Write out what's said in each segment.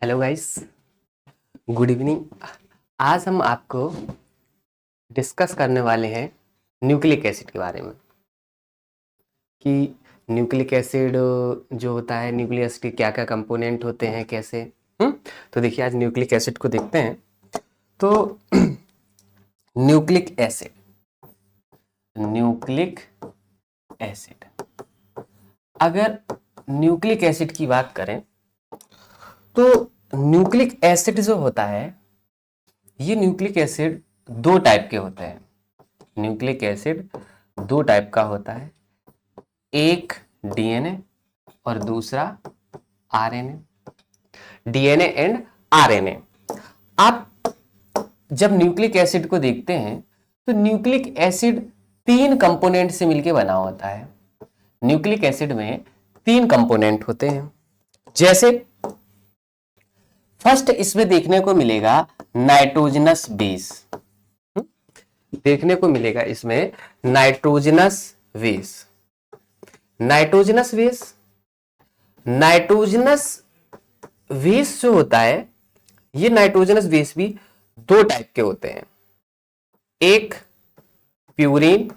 Hello guys, good evening. आज हम आपको डिस्कस करने वाले हैं न्यूक्लिक एसिड के बारे में कि न्यूक्लिक एसिड जो होता है, न्यूक्लिक एसिड के क्या क्या कंपोनेंट होते हैं, कैसे। तो देखिए, आज न्यूक्लिक एसिड को देखते हैं। तो न्यूक्लिक एसिड अगर न्यूक्लिक एसिड की बात करें तो न्यूक्लिक एसिड जो होता है, ये न्यूक्लिक एसिड दो टाइप के होते हैं। न्यूक्लिक एसिड दो टाइप का होता है, एक डीएनए और दूसरा आरएनए। DNA and RNA. आप जब न्यूक्लिक एसिड को देखते हैं तो न्यूक्लिक एसिड तीन कंपोनेंट से मिलकर बना होता है। न्यूक्लिक एसिड में तीन कंपोनेंट होते हैं। जैसे फर्स्ट इसमें देखने को मिलेगा नाइट्रोजनस बेस। देखने को मिलेगा इसमें नाइट्रोजनस बेस। नाइट्रोजनस बेस जो होता है, ये नाइट्रोजनस बेस भी दो टाइप के होते हैं, एक प्यूरिन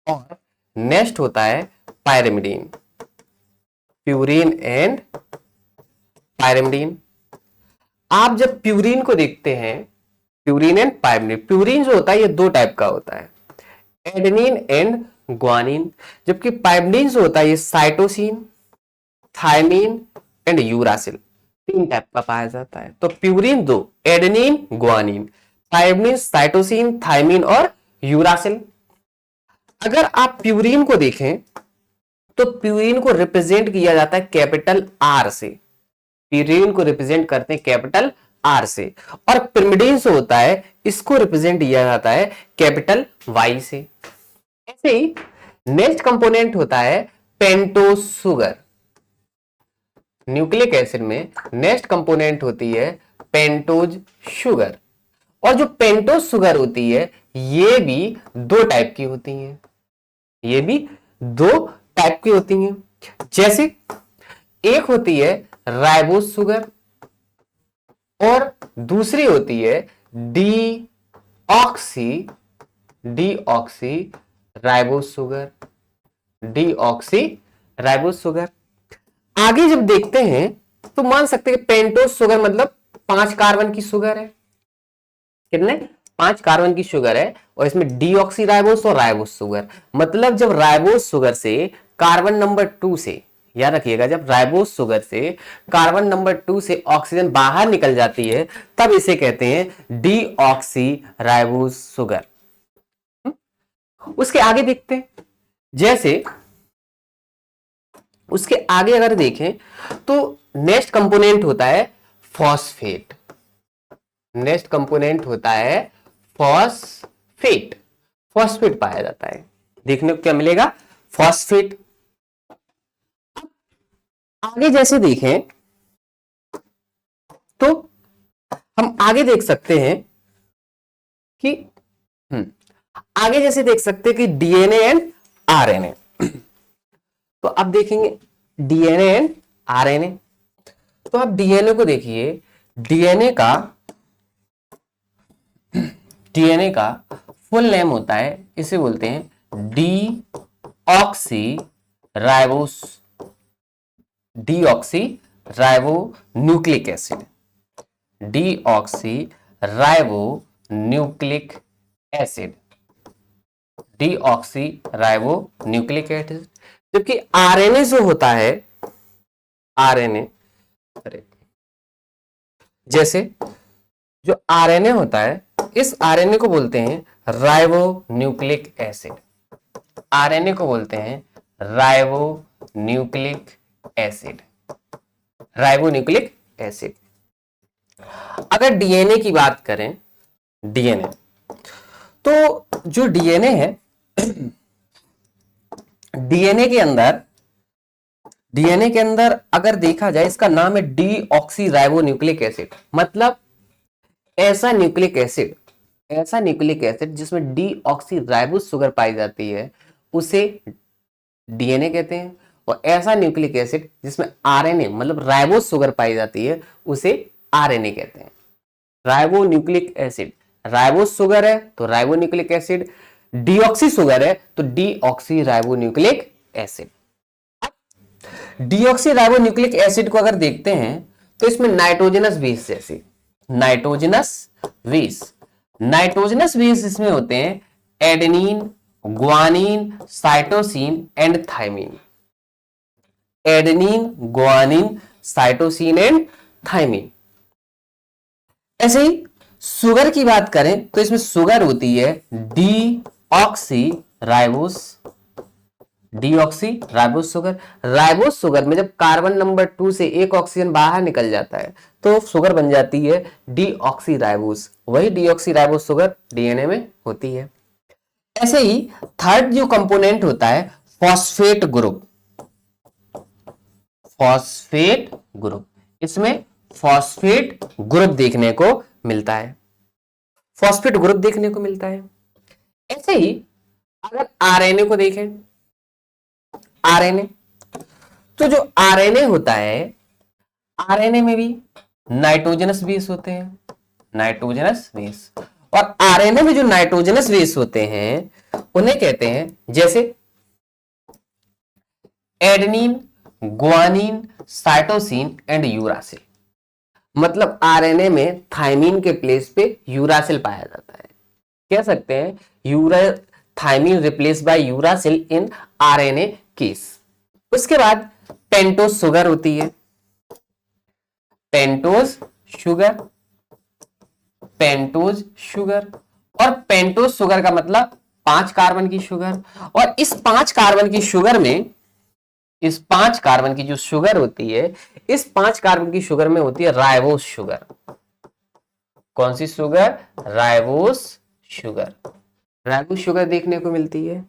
और नेक्स्ट होता है पायरिमिडीन। Purine and pyrimidine. आप जब प्यूरिन को देखते हैं, प्यूरिन एंड पायरिमिडीन, प्यूरिन जो होता है ये दो टाइप का होता है, एडेनिन एंड ग्वानिन। जबकि पायरिमिडीन जो होता है ये साइटोसिन, थायमिन एंड यूरासिल, तीन टाइप का पाया जाता है। तो प्यूरिन दो, adenine guanine, pyrimidine cytosine, thymine और यूरासिल। अगर आप प्यूरिन को देखें तो प्यूरिन को रिप्रेजेंट किया जाता है कैपिटल आर से। प्यूरिन को रिप्रेजेंट करते हैं कैपिटल आर से। और पिरिमिडीन जो होता है इसको रिप्रेजेंट किया जाता है कैपिटल वाई से। ऐसे ही नेक्स्ट कंपोनेंट होता है पेंटोज शुगर। न्यूक्लिक एसिड में नेक्स्ट कंपोनेंट होती है पेंटोज शुगर। और जो पेंटोज शुगर होती है ये भी दो टाइप की होती है। ये भी दो टाइप की होती हैं। जैसे एक होती है राइबोज शुगर और दूसरी होती है deoxy ribose sugar. Deoxy ribose sugar. आगे जब देखते हैं तो मान सकते हैं कि पेंटोज शुगर मतलब 5 कार्बन की शुगर है। कितने? 5 कार्बन की शुगर है। और इसमें डीऑक्सी राइबोज और राइबोज शुगर, मतलब जब राइबोज शुगर से कार्बन नंबर 2 से, याद रखिएगा, जब राइबोज शुगर से कार्बन नंबर 2 से ऑक्सीजन बाहर निकल जाती है तब इसे कहते हैं डीऑक्सी राइबोज शुगर। उसके आगे देखते हैं। जैसे उसके आगे अगर देखें तो नेक्स्ट कंपोनेंट होता है फॉस्फेट। नेक्स्ट कंपोनेंट होता है फॉस्फेट। फॉस्फेट पाया जाता है। देखने को क्या मिलेगा? फॉस्फेट। आगे जैसे देखें तो हम आगे देख सकते हैं कि आगे जैसे देख सकते हैं कि डीएनए एंड आरएनए। तो अब देखेंगे डीएनए एंड आरएनए। तो आप डीएनए को देखिए, डीएनए का फुल नेम होता है, इसे बोलते हैं deoxy ribo nucleic acid. Deoxy ribo nucleic acid. Deoxy ribo nucleic acid. जबकि आरएनए जो होता है, आरएनए, जैसे जो आरएनए होता है, इस आरएनए को बोलते हैं राइबो न्यूक्लिक एसिड। आरएनए को बोलते हैं ribo nucleic acid. Ribo nucleic acid. अगर डीएनए की बात करें, डीएनए, तो जो डीएनए है, डीएनए के अंदर अगर देखा जाए, इसका नाम है डीऑक्सी राइबो न्यूक्लिक एसिड। मतलब ऐसा न्यूक्लिक एसिड जिसमें डीऑक्सी राइबोज शुगर पाई जाती है उसे डीएनए कहते हैं। और ऐसा न्यूक्लिक एसिड जिसमें आरएनए मतलब राइबोस शुगर पाई जाती है उसे आरएनए कहते हैं। Ribo nucleic acid, ribose sugar है तो ribo nucleic acid, deoxy sugar है तो deoxy ribo nucleic acid. Deoxy ribo nucleic acid को अगर देखते हैं तो इसमें नाइट्रोजनस बेस जैसे नाइट्रोजनस बेस इसमें होते हैं adenine, guanine, cytosine and thymine. Adenine, guanine, cytosine and thymine. ऐसे ही शुगर की बात करें तो इसमें शुगर होती है deoxy ribose sugar. Ribose sugar में जब कार्बन नंबर 2 से एक ऑक्सीजन बाहर निकल जाता है तो शुगर बन जाती है डीऑक्सी राइबोस। वही डीऑक्सी राइबोस शुगर डीएनए में होती है। ऐसे ही थर्ड जो कंपोनेंट होता है फॉस्फेट ग्रुप, इसमें फॉस्फेट ग्रुप देखने को मिलता है। ऐसे ही अगर आरएनए को देखें, आरएनए तो जो आरएनए होता है, आरएनए में भी नाइट्रोजनस बेस होते हैं, और आरएनए में जो नाइट्रोजनस बेस होते हैं उन्हें कहते हैं जैसे adenine, guanine, cytosine and uracil. मतलब आरएनए में थायमिन के प्लेस पे यूरासिल पाया जाता है। कह सकते हैं thymine replace by uracil in RNA case. उसके बाद पेंटोज शुगर होती है, पेंटोज शुगर और पेंटोज शुगर का मतलब 5 कार्बन की शुगर। और इस 5 कार्बन की शुगर में, इस 5 कार्बन की जो शुगर होती है, इस 5 कार्बन की शुगर में होती है राइबोस शुगर। कौन सी शुगर? राइबोस शुगर देखने को मिलती है।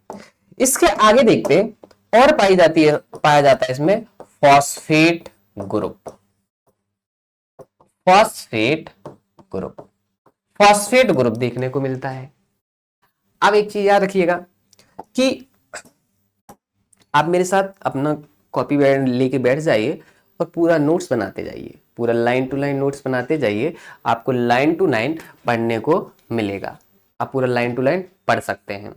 इसके आगे देखते हैं और पाया जाता है इसमें फॉस्फेट ग्रुप देखने को मिलता है। अब एक चीज याद रखिएगा कि आप मेरे साथ अपना कॉपी लेके बैठ जाइए और पूरा नोट्स बनाते जाइए, पूरा लाइन टू लाइन नोट्स बनाते जाइए। आपको लाइन टू लाइन पढ़ने को मिलेगा, आप पूरा लाइन टू लाइन पढ़ सकते हैं।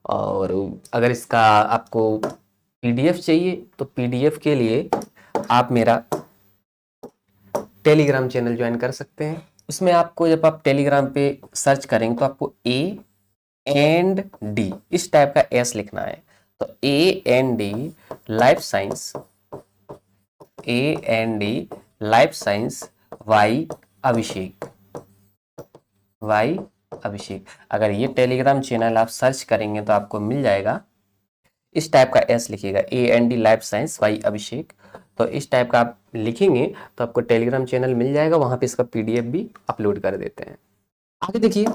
और अगर इसका आपको पीडीएफ चाहिए तो पीडीएफ के लिए आप मेरा टेलीग्राम चैनल ज्वाइन कर सकते हैं। उसमें आपको जब आप टेलीग्राम पे सर्च करेंगे तो आपको A एंड D इस टाइप का S लिखना है। तो A and D life science by Abhishek. अगर ये टेलीग्राम चैनल आप सर्च करेंगे तो आपको मिल जाएगा। इस टाइप का S लिखिएगा, A&D लाइफ साइंस वाई अभिषेक। तो इस टाइप का आप लिखेंगे तो आपको टेलीग्राम चैनल मिल जाएगा, वहां पे इसका पीडीएफ भी अपलोड कर देते हैं। आगे देखिए,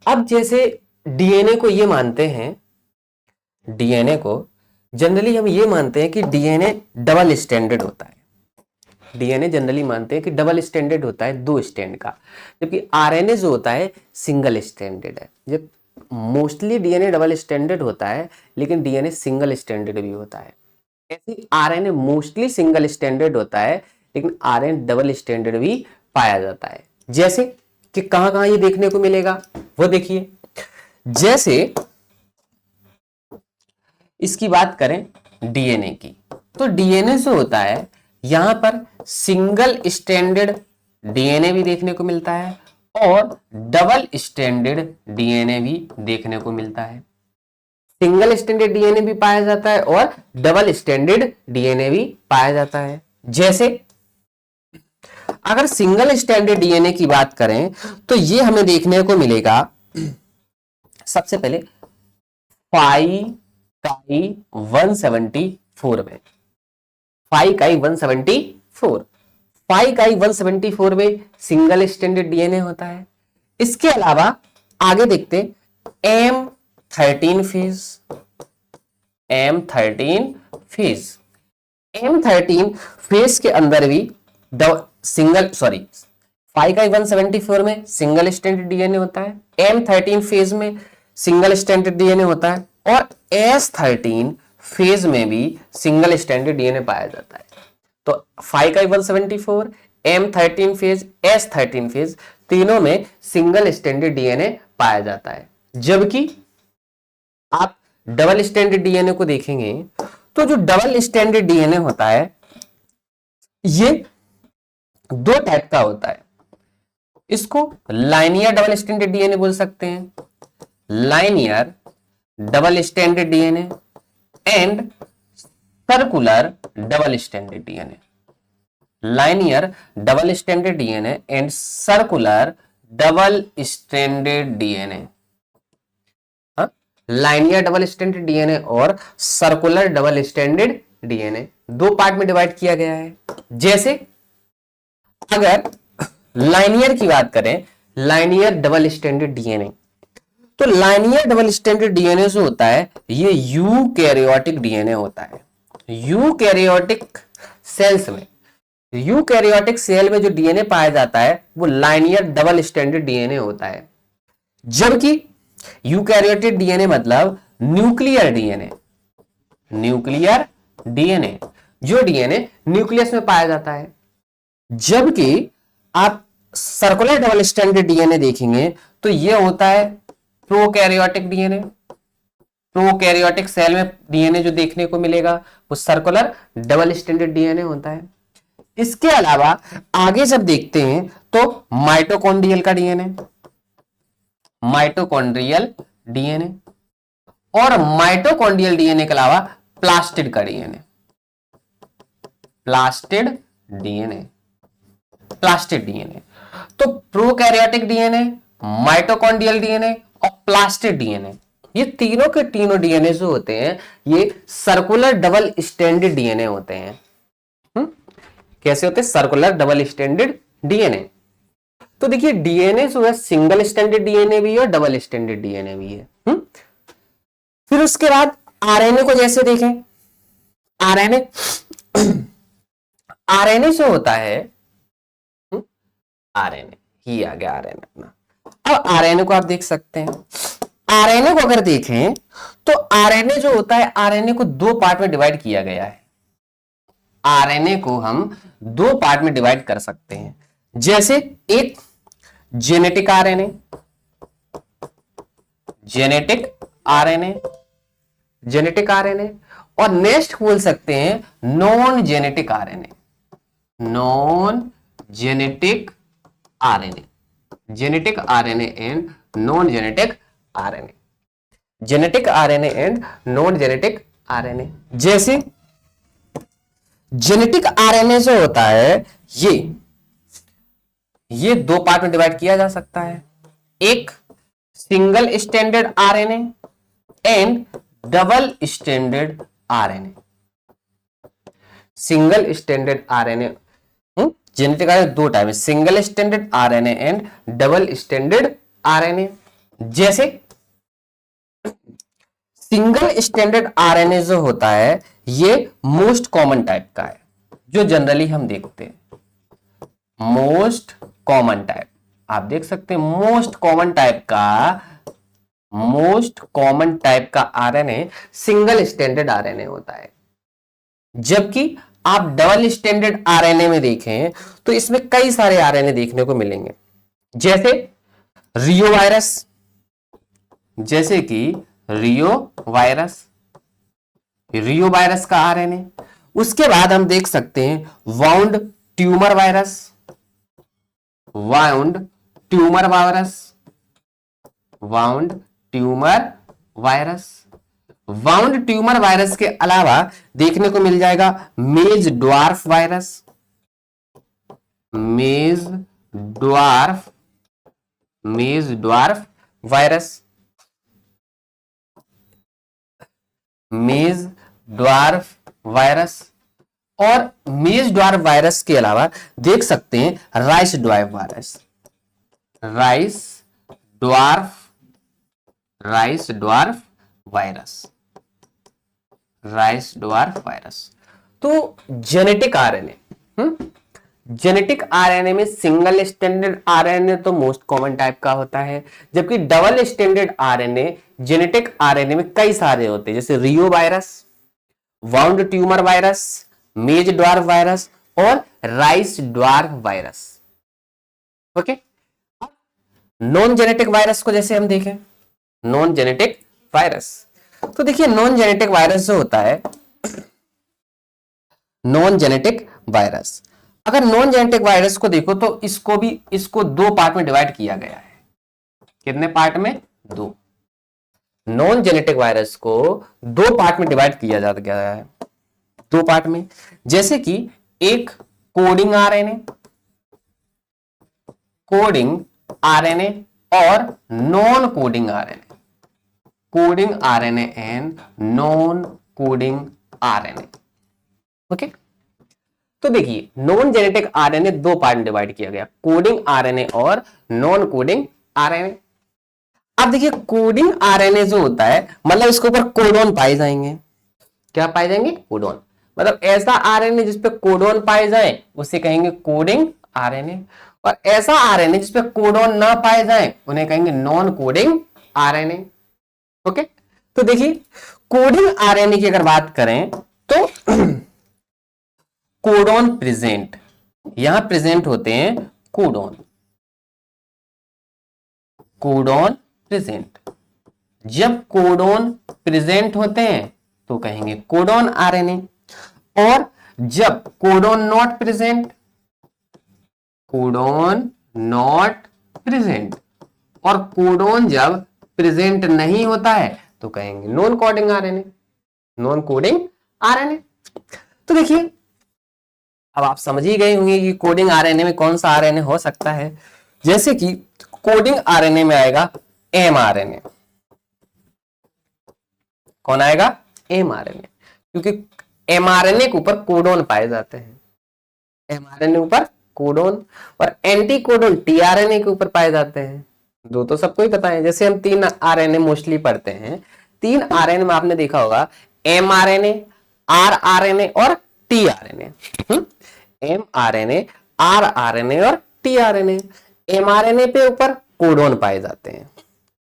अब जैसे डीएनए को ये मानते हैं, डीएनए को जनरली हम ये मानते हैं कि डीएनए डबल स्टैंडर्ड होता है। डीएनए जनरली मानते हैं कि डबल स्टैंडर्ड होता है, 2 स्टैंड का, जबकि आरएनए जो होता है सिंगल स्टैंडर्ड है। जब मोस्टली डीएनए डबल स्टैंडर्ड होता है लेकिन डीएनए सिंगल स्टैंडर्ड भी होता है। ऐसे आरएनए मोस्टली सिंगल स्टैंडर्ड होता है लेकिन आरएनए डबल स्टैंडर्ड भी पाया जाता है। जैसे कि कहां ये देखने को मिलेगा वो देखिए। जैसे इसकी बात करें डीएनए की, तो डीएनए जो होता है यहां पर सिंगल स्टैंडर्ड डीएनए भी देखने को मिलता है और डबल स्टैंडर्ड डीएनए भी देखने को मिलता है। सिंगल स्टैंडर्ड डीएनए भी पाया जाता है और डबल स्टैंडर्ड डीएनए भी पाया जाता है। जैसे अगर सिंगल स्टैंडर्ड डीएनए की बात करें तो ये हमें देखने को मिलेगा सबसे पहले 5'174 में। 5'174 में सिंगल स्टैंडर्ड डीएनए होता है। इसके अलावा आगे देखते M13 फेज के अंदर भी 5'174 में सिंगल स्टैंडर्ड डीएनए होता है। M13 फेज में सिंगल स्टैंडर्ड डीएनए होता है। और S13 फेज में भी सिंगल स्ट्रैंडेड डीएनए पाया जाता है। तो 5 का 174, M13 फेज, S13 फेज, तीनों में सिंगल स्ट्रैंडेड डीएनए पाया जाता है। जबकि आप डबल स्ट्रैंडेड डीएनए को देखेंगे तो जो डबल स्ट्रैंडेड डीएनए होता है ये दो टाइप का होता है। इसको लाइनियर डबल स्ट्रैंडेड डीएनए बोल सकते हैं, linear double stranded DNA and circular double stranded DNA. Linear double stranded DNA and circular double stranded DNA. Linear double stranded DNA और सर्कुलर डबल स्ट्रैंडेड डीएनए दो part में divide किया गया है। जैसे अगर लाइनियर की बात करें, लाइनियर डबल स्ट्रैंडेड डीएनए, तो लाइनियर डबल स्ट्रैंडेड डीएनए जो होता है ये यूकैरियोटिक डीएनए होता है। यूकैरियोटिक सेल्स में, यूकैरियोटिक सेल में जो डीएनए पाया जाता है वो लाइनियर डबल स्ट्रैंडेड डीएनए होता है। जबकि यूकैरियोटिक डीएनए मतलब न्यूक्लियर डीएनए, न्यूक्लियर डीएनए जो डीएनए न्यूक्लियस में पाया जाता है। जबकि आप सर्कुलर डबल स्ट्रैंडेड डीएनए देखेंगे तो यह होता है प्रोकैरियोटिक डीएनए। प्रोकैरियोटिक सेल में डीएनए जो देखने को मिलेगा वो सर्कुलर डबल स्ट्रैंडेड डीएनए होता है। इसके अलावा आगे जब देखते हैं तो माइटोकॉन्ड्रियल का डीएनए, माइटोकॉन्ड्रियल डीएनए, और माइटोकॉन्ड्रियल डीएनए के अलावा प्लास्टिड का DNA, plastid DNA, plastid DNA. तो प्रोकैरियोटिक डीएनए, माइटोकॉन्ड्रियल डीएनए और प्लास्टिड डीएनए, ये तीनों के तीनों डीएनए जो होते हैं ये सर्कुलर डबल स्ट्रैंडेड डीएनए होते हैं। कैसे होते हैं? Circular double stranded DNA. तो देखिए डीएनए जो है सिंगल स्ट्रैंडेड डीएनए भी है और डबल स्ट्रैंडेड डीएनए भी है। फिर उसके बाद आरएनए को जैसे देखें, आरएनए आरएनए जो होता है, आरएनए ही आ गया आरएनए अपना। अब आरएनए को आप देख सकते हैं, आरएनए को अगर देखें तो आरएनए जो होता है, आरएनए को दो पार्ट में डिवाइड किया गया है। आरएनए को हम दो पार्ट में डिवाइड कर सकते हैं। जैसे एक genetic RNA, genetic RNA, genetic RNA, और नेक्स्ट बोल सकते हैं non genetic RNA, non genetic RNA, genetic RNA and non genetic RNA, genetic RNA and non genetic RNA. जैसे जेनेटिक आरएनए जो होता है ये दो पार्ट में डिवाइड किया जा सकता है, एक single stranded RNA and double stranded RNA. Single stranded RNA, genetic RNA दो टाइप है, single stranded RNA and double stranded RNA. जैसे सिंगल स्ट्रैंडेड आरएनए जो होता है ये मोस्ट कॉमन टाइप का है, जो जनरली हम देखते हैं, मोस्ट कॉमन टाइप। आप देख सकते हैं मोस्ट कॉमन टाइप का, मोस्ट कॉमन टाइप का आरएनए सिंगल स्ट्रैंडेड आरएनए होता है। जबकि आप डबल स्ट्रैंडेड आरएनए में देखें तो इसमें कई सारे आरएनए देखने को मिलेंगे, जैसे रियो वायरस, जैसे कि रियो वायरस, रियो वायरस का आरएनए। उसके बाद हम देख सकते हैं wound tumour virus, wound tumour virus, wound tumour virus. Wound tumour virus के अलावा देखने को मिल जाएगा मेज ड्वार्फ वायरस, मेज ड्वार्फ, मेज ड्वार्फ वायरस, मेज ड्वार्फ वायरस। और मेज ड्वार्फ वायरस के अलावा देख सकते हैं rice dwarf virus, rice dwarf, rice dwarf virus, rice dwarf virus. तो जेनेटिक आरएनए, जेनेटिक आरएनए में सिंगल स्टैंडर्ड आरएनए तो मोस्ट कॉमन टाइप का होता है, जबकि double standard RNA genetic RNA में कई सारे होते हैं, जैसे रियो वायरस, वाउंड ट्यूमर वायरस, मेज ड्वार्फ वायरस और rice dwarf virus. Okay, non genetic virus को जैसे हम देखें, नॉन जेनेटिक वायरस, तो देखिए नॉन जेनेटिक वायरस जो होता है, नॉन जेनेटिक वायरस, अगर नॉन जेनेटिक वायरस को देखो तो इसको दो पार्ट में डिवाइड किया गया है। कितने पार्ट में? दो। नॉन जेनेटिक वायरस को दो पार्ट में डिवाइड किया जा गया है, दो पार्ट में, जैसे कि एक कोडिंग आरएनए, कोडिंग आरएनए और non coding RNA, coding RNA and non coding RNA. Okay, तो देखिए नॉन जेनेटिक आरएनए दो पार्ट में डिवाइड किया गया, कोडिंग आरएनए और नॉन कोडिंग आरएनए। अब देखिए कोडिंग आरएनए जो होता है, मतलब इसके ऊपर कोडोन पाए जाएंगे। क्या पाए जाएंगे? कोडोन। मतलब ऐसा आरएनए जिसपे कोडोन पाए जाए उसे कहेंगे कोडिंग आरएनए, और ऐसा आरएनए जिसपे कोडोन ना पाए जाए उन्हें कहेंगे नॉन कोडिंग आरएनए। ओके, तो देखिए कोडिंग आरएनए की अगर बात करें तो कोडोन प्रेजेंट, यहां प्रेजेंट होते हैं कोडोन, कोडोन प्रेजेंट। जब कोडोन प्रेजेंट होते हैं तो कहेंगे कोडोन आरएनए, और जब codon not present, codon not present, और कोडोन जब प्रेजेंट नहीं होता है तो कहेंगे non coding RNA, non coding RNA. तो देखिए अब आप समझ ही गए होंगे कि कोडिंग आरएनए में कौन सा आरएनए हो सकता है। जैसे कि कोडिंग आरएनए में आएगा एमआरएनए। कौन आएगा? एमआरएनए, क्योंकि एमआरएनए के ऊपर कोडोन पाए जाते हैं, एमआरएनए ऊपर कोडोन, और एंटी कोडोन टीआरएनए के ऊपर पाए जाते हैं। दो तो सबको ही पता है। जैसे हम तीन आरएनए मोस्टली पढ़ते हैं, तीन आरएनए में आपने देखा होगा एमआरएनए, आरआरएनए और टीआरएनए। एमआरएनए, आरआरएनए और टीआरएनए। एमआरएनए पे ऊपर कोडोन पाए जाते हैं,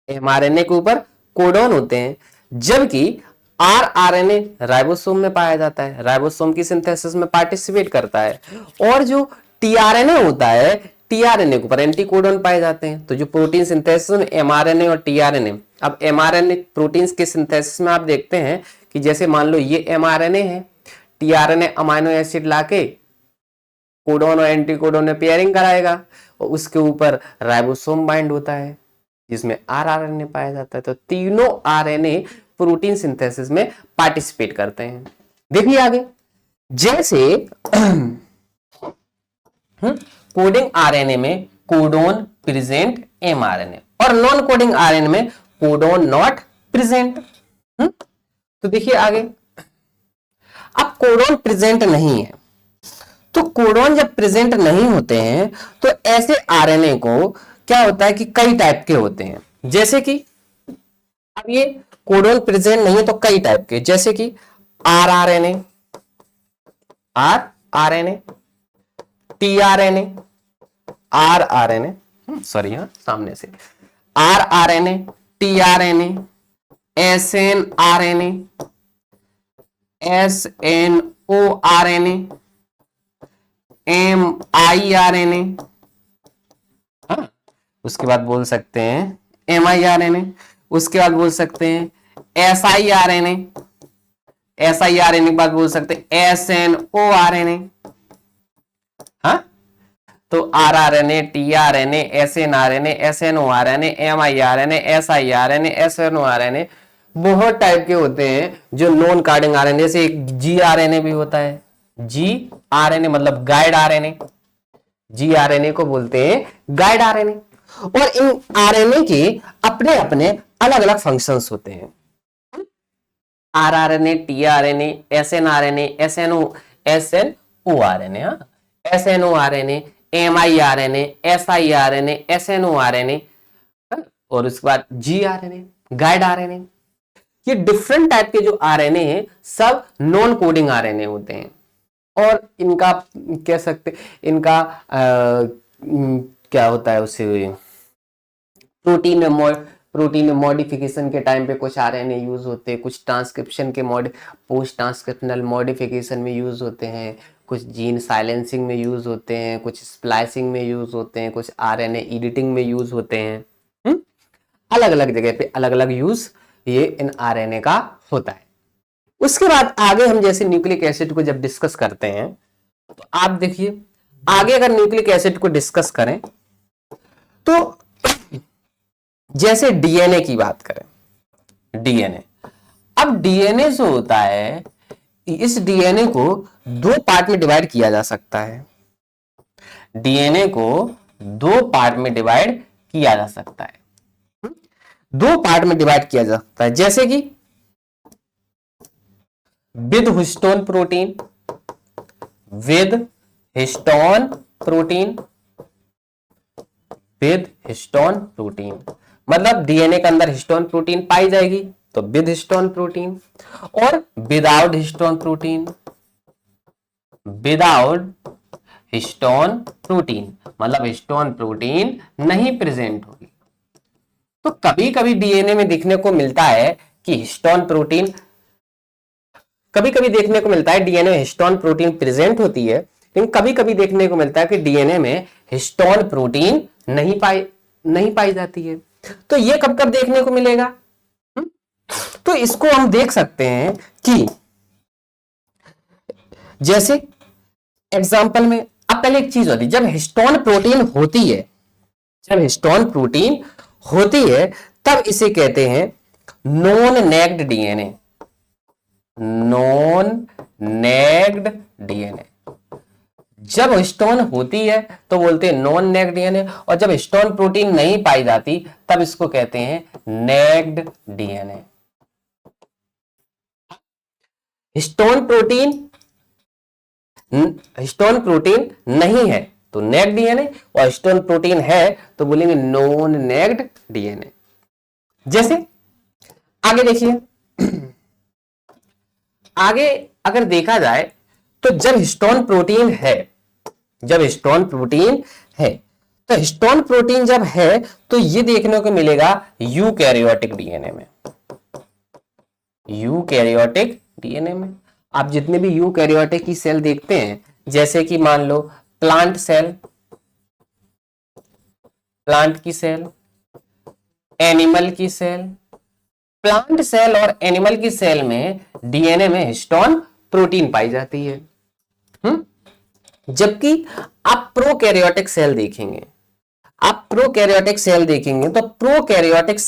एमआरएनए के ऊपर कोडोन होते हैं, जबकि आरआरएनए राइबोसोम में पाया जाता है, राइबोसोम की सिंथेसिस में पार्टिसिपेट करता है। और जो टीआरएनए होता है, टीआरएनए के ऊपर एंटी कोडोन पाए जाते हैं। तो जो प्रोटीन सिंथेसिस में एमआरएनए और टीआरएनए, अब एमआरएनए प्रोटीन्स के सिंथेसिस में आप देखते हैं कि जैसे मान लो ये एमआरएनए है, टीआरएनए अमाइनो एसिड लाके कोडोन और एंटी कोडोन में पेयरिंग कराएगा, और उसके ऊपर राइबोसोम बाइंड होता है जिसमें आरआरएनए पाया जाता है। तो तीनों आरएनए प्रोटीन सिंथेसिस में पार्टिसिपेट करते हैं। देखिए आगे, जैसे कोडिंग आरएनए में कोडोन प्रेजेंट एमआरएनए, और नॉन कोडिंग आरएनए में कोडोन नॉट प्रेजेंट। तो देखिए आगे, अब कोडोन प्रेजेंट नहीं है, तो कोडोन जब प्रेजेंट नहीं होते हैं तो ऐसे आरएनए को क्या होता है कि कई टाइप के होते हैं। जैसे कि अब ये कोडोन प्रेजेंट नहीं है तो कई टाइप के, जैसे कि rRNA, rRNA, tRNA, rRNA, sorry यहां सामने से, आरआरएनए, टीआरएनए, एसएनआरएनए, एसएनओआरएनए, एमआईआरएनए, उसके बाद बोल सकते हैं एमआईआरएनए, उसके बाद बोल सकते हैं एसआईआरएनए, एसआईआरएनए के बाद बोल सकते हैं एसएनओआरएनए। हाँ, तो आरआरएनए, टीआरएनए, एसएनआरएनए, एसएनओआरएनए, एमआईआरएनए, एसआईआरएनए, एसएनओआरएनए बहुत टाइप के होते हैं जो नॉन कोडिंग आरएनए। जैसे एक जीआरएनए भी होता है, जीआरएनए मतलब गाइड आरएनए, जीआरएनए को बोलते हैं गाइड आरएनए। और इन आरएनए के अपने अपने अलग अलग फंक्शंस होते हैं। आरआरएनए, टीआरएनए, एसएनआरएनए, एसएनओआरएनए, एसएनओआरएनए, एमआईआरएनए, एसआईआरएनए, एसएनओआरएनए, और उसके बाद जीआरएनए, गाइड आरएनए। ये डिफरेंट टाइप के जो आरएनए हैं सब नॉन कोडिंग आरएनए होते हैं, और इनका कह सकते, इनका क्या होता है उसे, प्रोटीन में मॉडिफिकेशन के टाइम पे कुछ आरएनए यूज होते हैं, कुछ ट्रांसक्रिप्शन के पोस्ट ट्रांसक्रिप्शनल मॉडिफिकेशन में यूज होते हैं, कुछ जीन साइलेंसिंग में यूज होते हैं, कुछ स्प्लाइसिंग में यूज होते हैं, कुछ आरएनए एडिटिंग में यूज होते हैं। अलग अलग जगह पे अलग अलग यूज ये इन आरएनए का होता है। उसके बाद आगे हम जैसे न्यूक्लिक एसिड को जब डिस्कस करते हैं तो आप देखिए, आगे अगर न्यूक्लिक एसिड को डिस्कस करें तो जैसे डीएनए की बात करें, डीएनए, अब डीएनए जो होता है, इस डीएनए को दो पार्ट में डिवाइड किया जा सकता है। डीएनए को दो पार्ट में डिवाइड किया जा सकता है, दो पार्ट में डिवाइड किया जा सकता है, जैसे कि with histone protein, with histone protein, with histone protein, मतलब डीएनए के अंदर हिस्टोन प्रोटीन पाई जाएगी तो विद हिस्टोन प्रोटीन, और without histone protein, without histone protein, मतलब हिस्टोन प्रोटीन नहीं प्रेजेंट होगी। तो कभी कभी डीएनए में देखने को मिलता है कि हिस्टोन प्रोटीन, कभी कभी देखने को मिलता है डीएनए में हिस्टोन प्रोटीन प्रेजेंट होती है, लेकिन कभी कभी देखने को मिलता है कि डीएनए में हिस्टोन प्रोटीन नहीं पाई जाती है। तो ये कब कब देखने को मिलेगा? तो इसको हम देख सकते हैं कि जैसे एग्जांपल में, अब पहले एक चीज होती है, जब हिस्टोन प्रोटीन होती है, जब हिस्टोन प्रोटीन होती है तब इसे कहते हैं non naked DNA, non naked DNA. जब हिस्टोन होती है तो बोलते हैं नॉन नेक्ड डीएनए, और जब हिस्टोन प्रोटीन नहीं पाई जाती तब इसको कहते हैं नेक्ड डीएनए। हिस्टोन प्रोटीन नहीं है तो नेक्ड डीएनए, और हिस्टोन प्रोटीन है तो बोलेंगे नॉन नेक्ड डीएनए। जैसे आगे देखिए, आगे अगर देखा जाए तो जब हिस्टोन प्रोटीन है, जब हिस्टोन प्रोटीन है, तो हिस्टोन प्रोटीन जब है तो ये देखने को मिलेगा यूकैरियोटिक डीएनए में, यूकैरियोटिक डीएनए में। आप जितने भी यूकैरियोटिक की सेल देखते हैं, जैसे कि मान लो प्लांट सेल, प्लांट की सेल, एनिमल की सेल, प्लांट सेल और एनिमल की सेल में डीएनए में हिस्टोन प्रोटीन पाई जाती है। जबकि आप प्रोकैरियोटिक सेल देखेंगे, आप प्रोकैरियोटिक सेल देखेंगे तो प्रोकैरियोटिक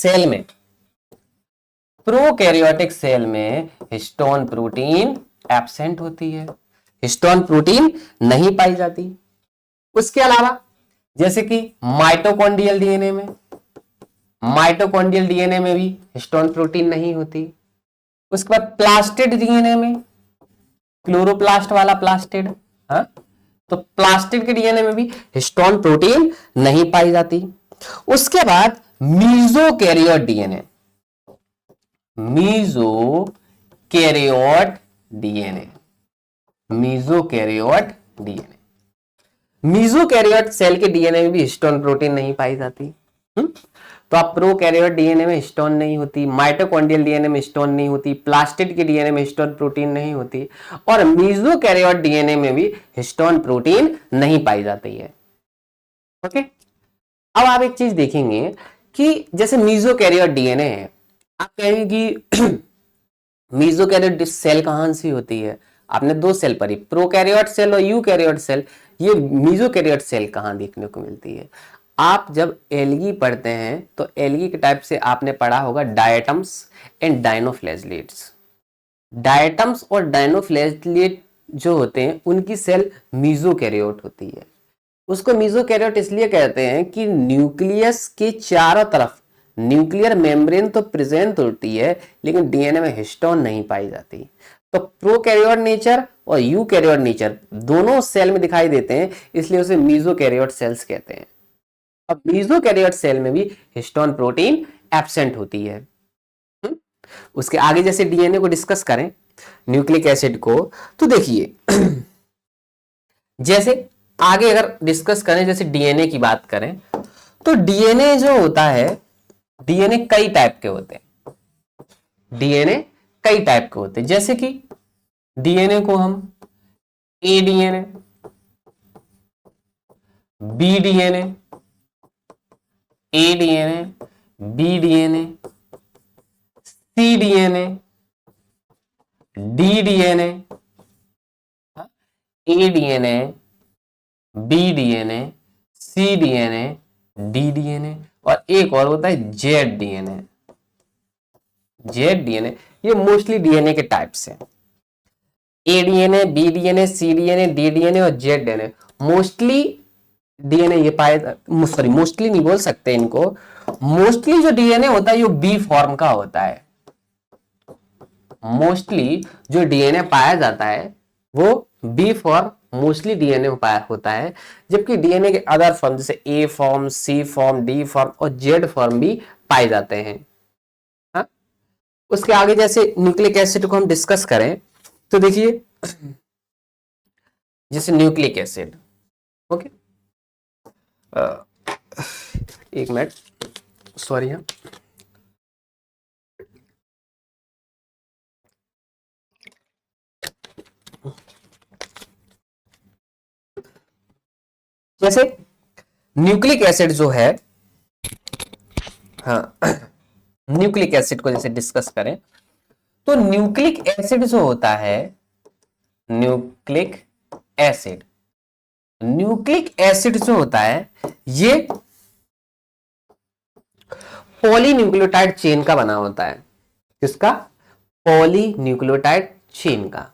सेल में हिस्टोन प्रोटीन एब्सेंट होती है, हिस्टोन प्रोटीन नहीं पाई जाती। उसके अलावा जैसे कि माइटोकॉन्ड्रियल डीएनए में भी हिस्टोन प्रोटीन नहीं होती। उसके बाद प्लास्टिड डीएनए में, क्लोरोप्लास्ट वाला प्लास्टिड, हाँ, तो प्लास्टिड के डीएनए में भी हिस्टोन प्रोटीन नहीं पाई जाती। उसके बाद मीजोकैरियोट डीएनए, मीजोकैरियोट डीएनए, मीजोकैरियोट डीएनए, मीजोकैरियोट सेल के डीएनए में भी हिस्टोन प्रोटीन नहीं पाई जाती। तो आप प्रोकैरियोट डीएनए में हिस्टोन नहीं होती, माइटोकॉन्ड्रियल डीएनए में हिस्टोन नहीं होती, प्लास्टिड के डीएनए में हिस्टोन प्रोटीन नहीं होती, और मीजोकैरियोट डीएनए में भी हिस्टोन प्रोटीन नहीं पाई जाती है। ओके, अब आप एक चीज देखेंगे कि जैसे मीजोकैरियोट डीएनए है, आप कहेंगे कि मीजोकैरियोट सेल कहां से होती है? आपने दो सेल पढ़ी, प्रोकैरियोट सेल और यूकैरियोट सेल, ये मीजोकैरियोट सेल कहां देखने को मिलती है? आप जब एल्गी पढ़ते हैं तो एल्गी के टाइप से आपने पढ़ा होगा डायटम्स एंड डायनोफ्लैजेलेट्स। डायटम्स और डायनोफ्लैजेलेट जो होते हैं उनकी सेल मीजोकैरियोट होती है। उसको मीजोकैरियोट इसलिए कहते हैं कि न्यूक्लियस के चारों तरफ न्यूक्लियर मेम्ब्रेन तो प्रेजेंट होती है लेकिन डीएनए में हिस्टोन नहीं पाई जाती। तो प्रोकैरियोट नेचर और यूकैरियोट नेचर दोनों सेल में दिखाई देते हैं, इसलिए उसे मीजोकैरियोट सेल्स कहते हैं। अब मीजोकैरियोट सेल में भी हिस्टोन प्रोटीन एब्सेंट होती है। उसके आगे जैसे डीएनए को डिस्कस करें, न्यूक्लिक एसिड को, तो देखिए जैसे आगे अगर डिस्कस करें, जैसे डीएनए की बात करें, तो डीएनए जो होता है, डीएनए कई टाइप के होते हैं। डीएनए कई टाइप के होते हैं, जैसे कि डीएनए को हम ए डीएनए, बी डीएनए, ए डीएनए, बी डीएनए, सी डीएनए, डी डीएनए, ए डीएनए, बी डीएनए, सी डीएनए, डी डीएनए, और एक और होता है जेड डीएनए। जेड डीएनए, ये मोस्टली डीएनए के टाइप्स हैं। ए डीएनए, बी डीएनए, सी डीएनए, डी डीएनए और जेड डीएनए। मोस्टली डीएनए ये पाए, सॉरी मोस्टली नहीं बोल सकते इनको, मोस्टली जो डीएनए होता है ये बी फॉर्म का होता है। मोस्टली जो डीएनए पाया जाता है वो बी फॉर्म मोस्टली डीएनए पाया होता है, जबकि डीएनए के अदर फॉर्म जैसे ए फॉर्म, सी फॉर्म, डी फॉर्म और जेड फॉर्म भी पाए जाते हैं। हाँ? उसके आगे जैसे न्यूक्लिक एसिड को हम डिस्कस करें तो देखिए, जैसे न्यूक्लिक एसिड, ओके, एक मिनट, सॉरी। हाँ, जैसे न्यूक्लिक एसिड जो है, हाँ, न्यूक्लिक एसिड को जैसे डिस्कस करें तो न्यूक्लिक एसिड जो होता है, न्यूक्लिक एसिड, न्यूक्लिक एसिड जो होता है ये पॉलीन्यूक्लियोटाइड चेन का बना होता है। किसका? पॉलीन्यूक्लियोटाइड चेन का।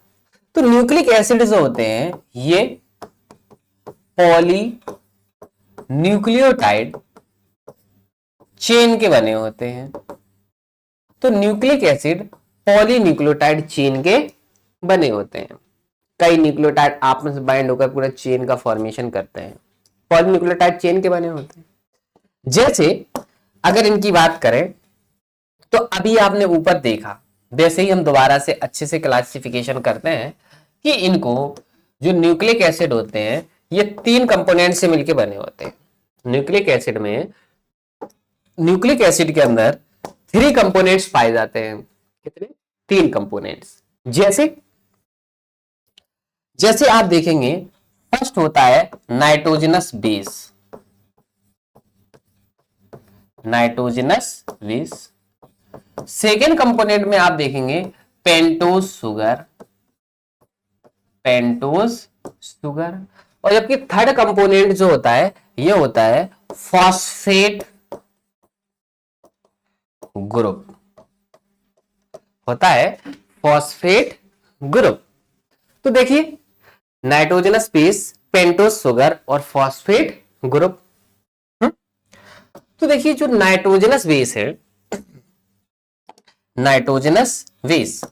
तो न्यूक्लिक एसिड जो होते हैं ये पॉलीन्यूक्लियोटाइड चेन के बने होते हैं। तो न्यूक्लिक एसिड पॉलीन्यूक्लियोटाइड चेन के बने होते हैं। कई न्यूक्लियोटाइड आपस में बाइंड होकर पूरा चेन का फॉर्मेशन करते हैं, पॉलीन्यूक्लियोटाइड चेन के बने होते हैं। जैसे अगर इनकी बात करें तो अभी आपने ऊपर देखा, वैसे ही हम दोबारा से अच्छे से क्लासिफिकेशन करते हैं कि इनको, जो न्यूक्लिक एसिड होते हैं ये 3 कंपोनेंट से मिलकर बने होते हैं। न्यूक्लिक एसिड में, न्यूक्लिक एसिड के अंदर 3 कंपोनेंट्स पाए जाते हैं। कितने? 3 कंपोनेंट्स। जैसे जैसे आप देखेंगे, फर्स्ट होता है nitrogenous base, nitrogenous base. Second component में आप देखेंगे पेंटोज शुगर, पेंटोज शुगर। और जबकि थर्ड कंपोनेंट जो होता है ये होता है फॉस्फेट ग्रुप, होता है फॉस्फेट ग्रुप। तो देखिए, नाइट्रोजनस बेस, पेंटोज शुगर और फॉस्फेट ग्रुप। तो देखिए, जो नाइट्रोजनस बेस है, नाइट्रोजनस बेस,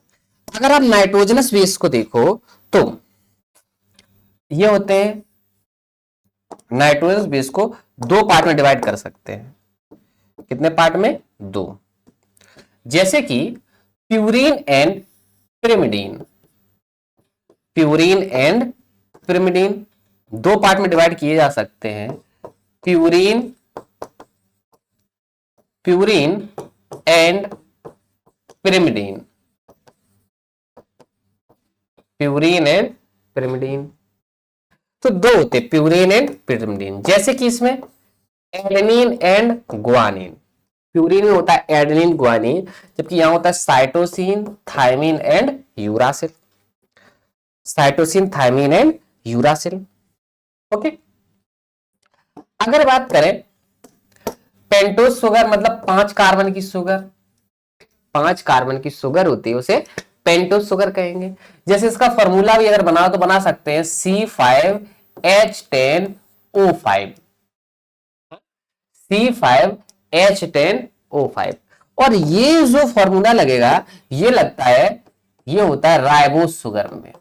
अगर आप नाइट्रोजनस बेस को देखो तो ये होते हैं, नाइट्रोजनस बेस को 2 पार्ट में डिवाइड कर सकते हैं। कितने पार्ट में? 2। जैसे कि purine and pyrimidine, purine and pyrimidine 2 part में डिवाइड किए जा सकते हैं। Purine, purine and pyrimidine, purine and pyrimidine. तो 2 होते, प्यूरीन एंड पिरिमिडीन। जैसे कि इसमें एडेनिन एंड ग्वानिन, प्यूरीन में होता है एडेनिन ग्वानिन, जबकि यहां होता है cytosine, thymine and uracil, cytosine, thymine and uracil. Okay, अगर बात करें पेंटोज शुगर, मतलब 5 कार्बन की शुगर, 5 कार्बन की शुगर होती है, उसे पेंटोज शुगर कहेंगे। जैसे इसका फॉर्मूला भी अगर बनाओ तो बना सकते हैं C5H10O5, C5H10O5। और ये जो फॉर्मूला लगेगा ये लगता है, ये होता है राइबोज शुगर में।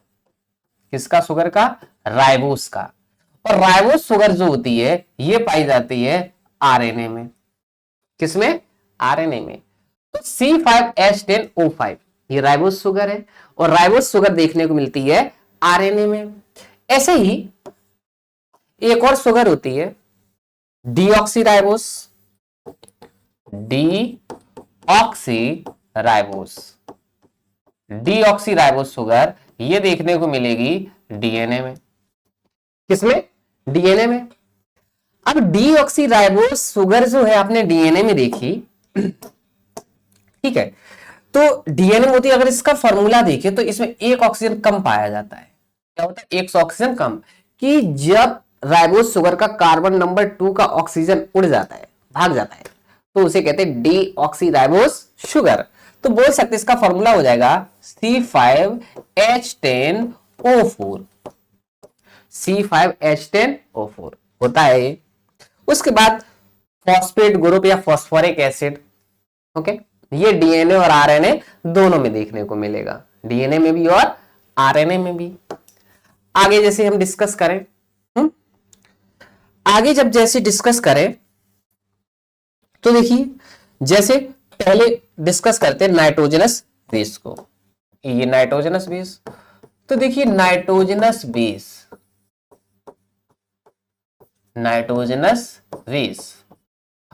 किसका शुगर का? राइबोज का। और राइबोज शुगर जो होती है ये पाई जाती है आरएनए में। किसमें? आरएनए में। तो C5H10O5 ये राइबोज शुगर है, और राइबोज शुगर देखने को मिलती है आरएनए में। ऐसे ही एक और शुगर होती है डीऑक्सीराइबोस, डीऑक्सीराइबोस, डीऑक्सीराइबोस शुगर ये देखने को मिलेगी डीएनए में। किसमें? डीएनए में। अब डीऑक्सीराइबोस शुगर जो है आपने डीएनए में देखी, ठीक है, तो डीएनए में होती है। अगर इसका फॉर्मूला देखें तो इसमें एक ऑक्सीजन कम पाया जाता है। क्या होता है? एक ऑक्सीजन कम, कि जब राइबोस शुगर का कार्बन नंबर 2 का ऑक्सीजन उड़ जाता है, भाग जाता है, तो उसे कहते हैं डीऑक्सीराइबोस शुगर। तो बोल सकते हैं इसका फॉर्मूला हो जाएगा C5H10O4, C5H10O4 होता है ये। उसके बाद फॉस्फेट ग्रुप या फॉस्फोरिक एसिड, ओके, ये डीएनए और आरएनए दोनों में देखने को मिलेगा, डीएनए में भी और आरएनए में भी। आगे जैसे हम डिस्कस करें, आगे जब जैसे डिस्कस करें तो देखिए, जैसे पहले डिस्कस करते हैं नाइट्रोजनस बेस को, ये नाइट्रोजनस बेस। तो देखिए नाइट्रोजनस बेस, नाइट्रोजनस बेस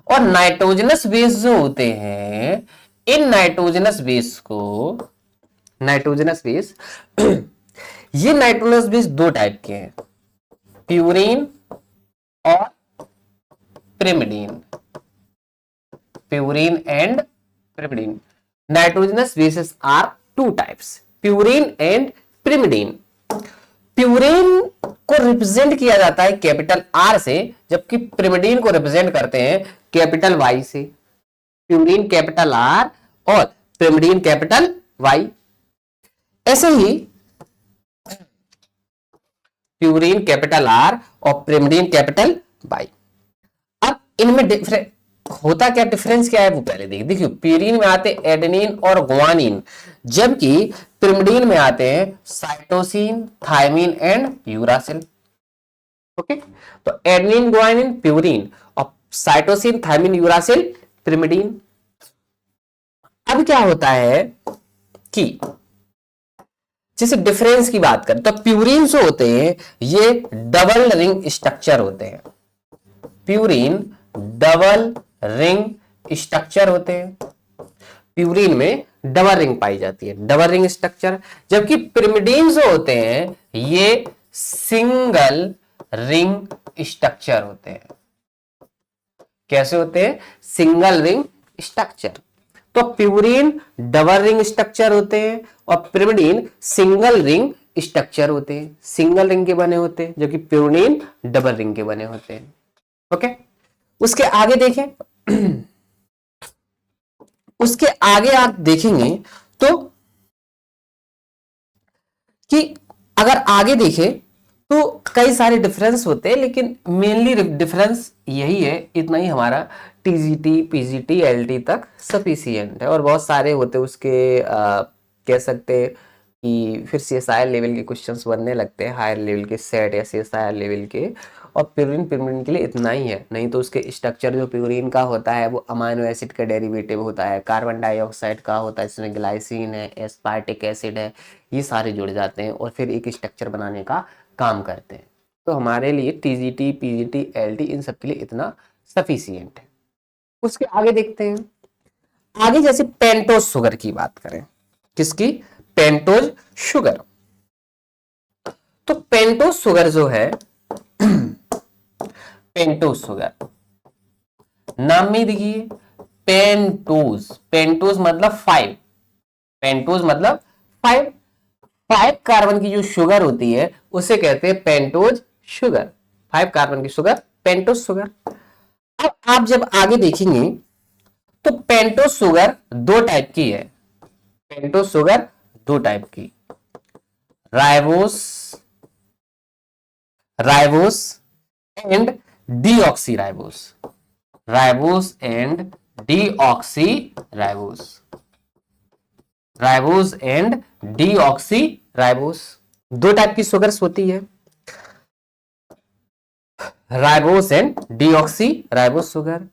और नाइट्रोजनस बेस जो होते हैं, इन नाइट्रोजनस बेस को, नाइट्रोजनस बेस ये नाइट्रोजनस बेस दो टाइप के हैं, प्यूरीन और pyrimidine, purine and pyrimidine. Nitrogenous bases are two types, purine and pyrimidine. Purine को रिप्रेजेंट किया जाता है कैपिटल आर से, जबकि पिरिमिडीन को रिप्रेजेंट करते हैं कैपिटल वाई से। प्यूरीन कैपिटल आर और पिरिमिडीन कैपिटल वाई। ऐसे ही प्यूरीन कैपिटल आर और पिरिमिडीन कैपिटल वाई। अब इनमें होता क्या, डिफरेंस क्या है वो पहले देखिए। प्यूरीन में आते हैं एडेनिन और गुआनिन, जबकि पिरिमिडीन में आते हैं cytosine, thymine and uracil. Okay, तो एडेनिन, गुआनिन प्यूरीन और साइटोसिन, थायमिन, यूरासिल पिरिमिडीन। अब क्या होता है कि जैसे डिफरेंस की बात करें तो प्यूरीन जो होते हैं ये डबल रिंग स्ट्रक्चर होते हैं, प्यूरीन डबल रिंग स्ट्रक्चर होते हैं। प्यूरीन में डबल रिंग पाई जाती है, डबल रिंग स्ट्रक्चर, जबकि पिरिमिडीन जो होते हैं ये सिंगल रिंग स्ट्रक्चर होते हैं। कैसे होते हैं? Single ring structure. तो प्यूरीन डबल रिंग स्ट्रक्चर होते हैं और पिरिमिडीन सिंगल रिंग स्ट्रक्चर होते हैं, सिंगल रिंग के बने होते हैं, जबकि प्यूरीन डबल रिंग के बने होते हैं। ओके, उसके आगे देखें उसके आगे आप देखेंगे तो कि अगर आगे देखें तो कई सारे डिफरेंस होते हैं, लेकिन मेनली डिफरेंस यही है, इतना ही हमारा टीजीटी, पीजीटी, एलटी तक सफिशिएंट है। और बहुत सारे होते उसके कह सकते हैं कि फिर सीएसआईआर लेवल के क्वेश्चंस बनने लगते हैं, हायर लेवल के सेट या सीएसआईआर लेवल के। और प्यूरीन पिरिमिडीन के लिए इतना ही है, नहीं तो उसके स्ट्रक्चर जो प्यूरीन का होता है वो अमाइनो एसिड का डेरिवेटिव होता है, कार्बन डाइऑक्साइड का होता है, इसमें ग्लाइसिन है, एस्पार्टिक एसिड है, ये सारे जुड़ जाते हैं और फिर एक स्ट्रक्चर बनाने का काम करते हैं। तो हमारे लिए टीजीटी, पीजीटी, एलटी इन सब के लिए इतना सफिशिएंट है। उसके आगे देखते हैं, आगे जैसे पेंटोज शुगर की बात करें, किसकी? Pentose sugar. तो पेंटोज शुगर जो है पेंटोज शुगर नाम में देखिए, पेंटोज, पेंटोज मतलब 5, पेंटोज मतलब 5 कार्बन की जो शुगर होती है उसे कहते हैं पेंटोज शुगर। 5 कार्बन की शुगर पेंटोज शुगर। अब आप जब आगे देखेंगे तो पेंटोज शुगर दो टाइप की है, पेंटोज शुगर दो टाइप की, ribose, ribose and deoxyribose, ribose and deoxyribose, ribose and deoxyribose, दो टाइप की शुगर्स होती है, राइबोस एंड डीऑक्सीराइबोस शुगर।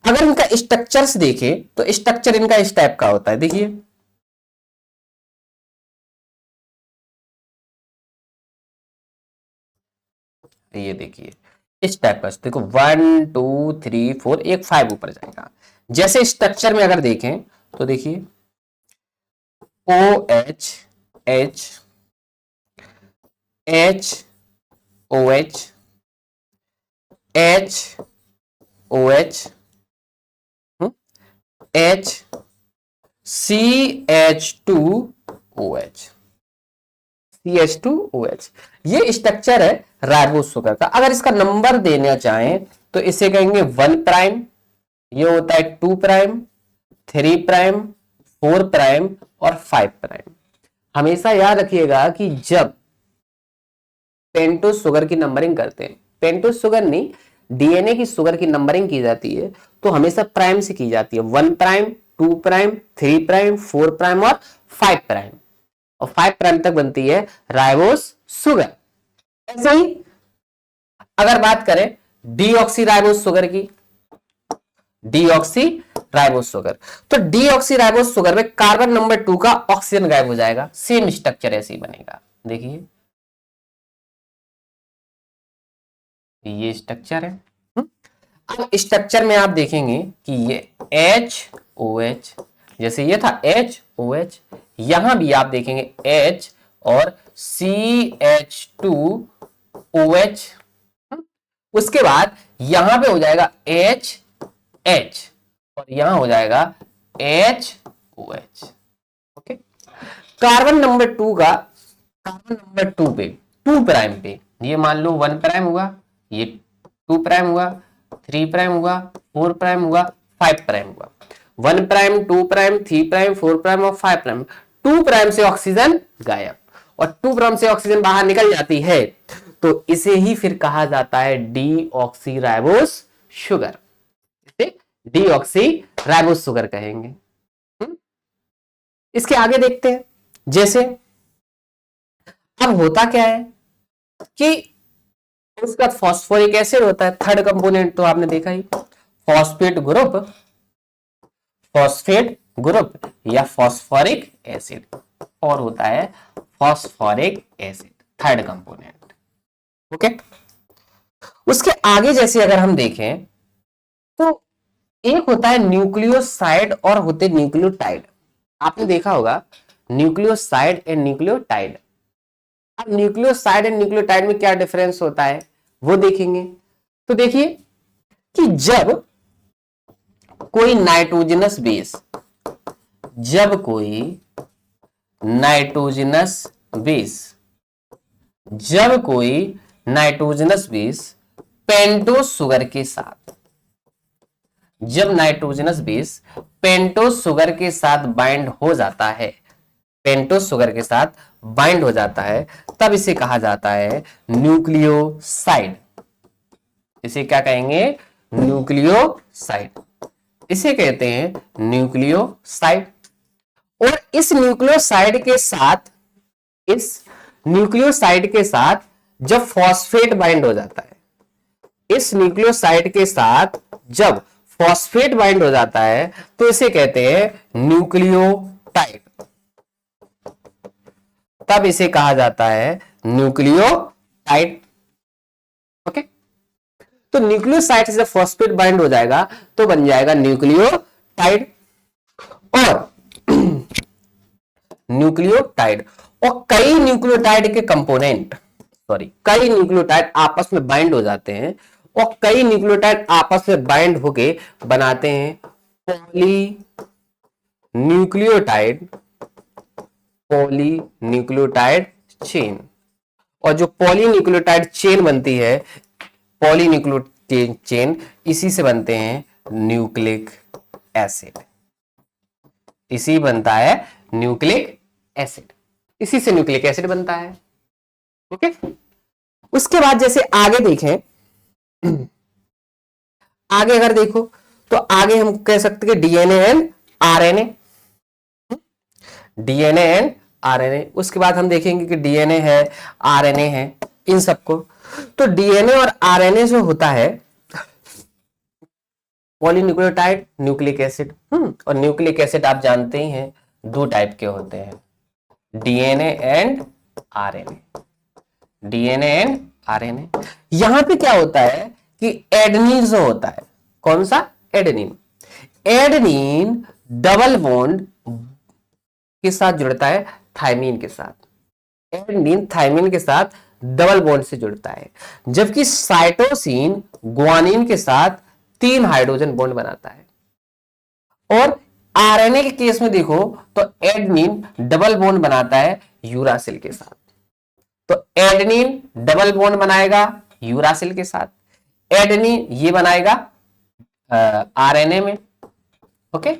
अगर इनका स्ट्रक्चर्स देखें तो स्ट्रक्चर इनका इस टाइप का होता है, देखिए ये देखिए इस टाइप का देखो 1 2 3 4 एक 5 ऊपर जाएगा। जैसे स्ट्रक्चर में अगर देखें तो देखिए OH H H OH H OH H CH2OH CH2OH ये स्ट्रक्चर है राइबोस शुगर का। अगर इसका नंबर देना चाहें तो इसे कहेंगे 1 प्राइम, ये होता है 2 प्राइम, 3 प्राइम, 4 प्राइम और 5 प्राइम। हमेशा याद रखिएगा कि जब पेंटोस शुगर की नंबरिंग करते हैं, पेंटोस शुगर नहीं डीएनए की शुगर की नंबरिंग की जाती है तो हमेशा प्राइम से की जाती है। 1 प्राइम, 2 प्राइम, 3 प्राइम, 4 प्राइम और 5 प्राइम, और 5 प्राइम तक बनती है राइबोस शुगर। ऐसे ही अगर बात करें डीऑक्सी राइबोस शुगर की, डीऑक्सी राइबोस शुगर, तो डीऑक्सी राइबोस शुगर में कार्बन नंबर 2 का ऑक्सीजन गायब हो जाएगा, सेम स्ट्रक्चर ऐसे ही बनेगा। देखिए ये स्ट्रक्चर है। अब स्ट्रक्चर में आप देखेंगे कि ये HOH, जैसे ये था HOH, यहां भी आप देखेंगे H और CH2OH, उसके बाद यहां पे हो जाएगा HH और यहां हो जाएगा HOH। ओके, कार्बन नंबर 2 का, कार्बन नंबर 2 पे, 2 प्राइम पे, ये मान लो 1 प्राइम हुआ, ये 2 प्राइम हुआ, 3 प्राइम हुआ, 4 प्राइम हुआ, 5 प्राइम हुआ। 1 प्राइम, 2 प्राइम, 3 प्राइम, 4 प्राइम और 5 प्राइम। 2 प्राइम से ऑक्सीजन गायब और 2 प्राइम से ऑक्सीजन बाहर निकल जाती है तो इसे ही फिर कहा जाता है डीऑक्सी राइबोस शुगर। इसे डीऑक्सी राइबोस शुगर कहेंगे। इसके आगे देखते हैं। जैसे अब होता क्या है कि उसका फॉस्फोरिक एसिड होता है, थर्ड कंपोनेंट तो आपने देखा ही, फॉस्फेट ग्रुप, फॉस्फेट ग्रुप या फॉस्फोरिक एसिड, और होता है phosphoric acid, third component. Okay, उसके आगे जैसे अगर हम देखें तो एक होता है न्यूक्लियोसाइड और होते न्यूक्लियोटाइड। आपने देखा होगा न्यूक्लियोसाइड एंड न्यूक्लियोटाइड। अब न्यूक्लियोसाइड एंड न्यूक्लियोटाइड में क्या डिफरेंस होता है वो देखेंगे। तो देखिए कि जब कोई नाइट्रोजनस बेस, जब कोई नाइट्रोजनस बेस, जब कोई नाइट्रोजनस बेस पेंटोस शुगर के साथ, जब नाइट्रोजनस बेस पेंटोस शुगर के साथ बाइंड हो जाता है, पेंटोस शुगर के साथ बाइंड हो जाता है, तब इसे कहा जाता है न्यूक्लियोसाइड। इसे क्या कहेंगे? न्यूक्लियोसाइड। इसे कहते हैं न्यूक्लियोसाइड। और इस न्यूक्लियोसाइड के साथ, इस न्यूक्लियोसाइड के साथ जब फॉस्फेट बाइंड हो जाता है, इस न्यूक्लियोसाइड के साथ जब फॉस्फेट बाइंड हो जाता है तो इसे कहते हैं न्यूक्लियोटाइड। तब इसे कहा जाता है न्यूक्लियोटाइड। ओके, तो न्यूक्लियोसाइड से जब फॉस्फेट बाइंड हो जाएगा तो बन जाएगा न्यूक्लियोटाइड। और न्यूक्लियोटाइड और कई न्यूक्लियोटाइड के कंपोनेंट, सॉरी कई न्यूक्लियोटाइड आपस में बाइंड हो जाते हैं और कई न्यूक्लियोटाइड आपस में बाइंड होके बनाते हैं poly nucleotide, poly nucleotide chain. और जो पॉली न्यूक्लियोटाइड चेन बनती है, पॉली न्यूक्लियोटाइड चेन, इसी से बनते हैं न्यूक्लिक एसिड। इसी बनता है न्यूक्लिक एसिड, इसी से न्यूक्लिक एसिड बनता है। ओके, उसके बाद जैसे आगे देखें, आगे अगर देखो तो आगे हम कह सकते हैं DNA and RNA, DNA and RNA. उसके बाद हम देखेंगे कि डीएनए है, आरएनए है, इन सबको। तो डीएनए और आरएनए जो होता है पॉलीन्यूक्लियोटाइड, न्यूक्लिक एसिड। और न्यूक्लिक एसिड आप जानते ही हैं दो टाइप के होते हैं, DNA and RNA, DNA and RNA. यहां पे क्या होता है कि एडेनिन जो होता है, कौन सा, एडेनिन, एडेनिन डबल बॉन्ड के साथ जुड़ता है थायमीन के साथ, एडेनिन थायमीन के साथ डबल बॉन्ड से जुड़ता है, जबकि साइटोसिन ग्वानिन के साथ 3 हाइड्रोजन बॉन्ड बनाता है। और आरएनए के केस में देखो तो एडेनिन डबल बॉन्ड बनाता है यूरासिल के साथ, तो एडेनिन डबल बॉन्ड बनाएगा यूरासिल के साथ, एडेनिन ये बनाएगा आरएनए में, ओके,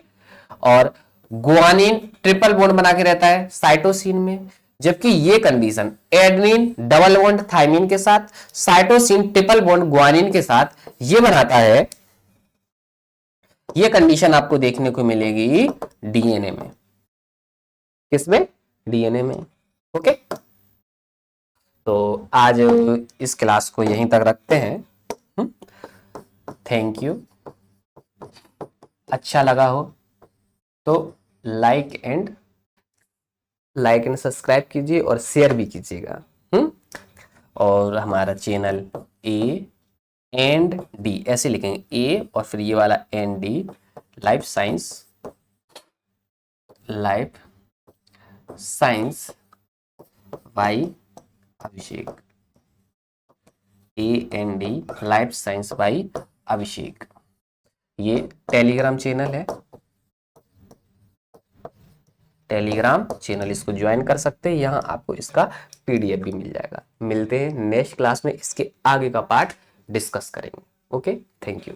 और गुआनिन ट्रिपल बॉन्ड बना के रहता है साइटोसिन में, जबकि ये condition adenine double bond thymine के साथ, साइटोसिन ट्रिपल बॉन्ड गुआनिन के साथ ये बनाता है, ये कंडीशन आपको देखने को मिलेगी डीएनए में, किसमें, डीएनए में, ओके। तो आज इस क्लास को यहीं तक रखते हैं। Thank you. अच्छा लगा हो तो लाइक एंड सब्सक्राइब कीजिए और शेयर भी कीजिएगा। और हमारा चैनल ए एंड डी ऐसे लिखेंगे, ए और फिर ये वाला N D, life science by Abhishek, A N D life science by Abhishek, ये टेलीग्राम चैनल है, टेलीग्राम चैनल, इसको ज्वाइन कर सकते हैं, यहाँ आपको इसका पीडीएफ भी मिल जाएगा। मिलते हैं नेक्स्ट क्लास में, इसके आगे का पार्ट डिस्कस करेंगे। Okay, thank you.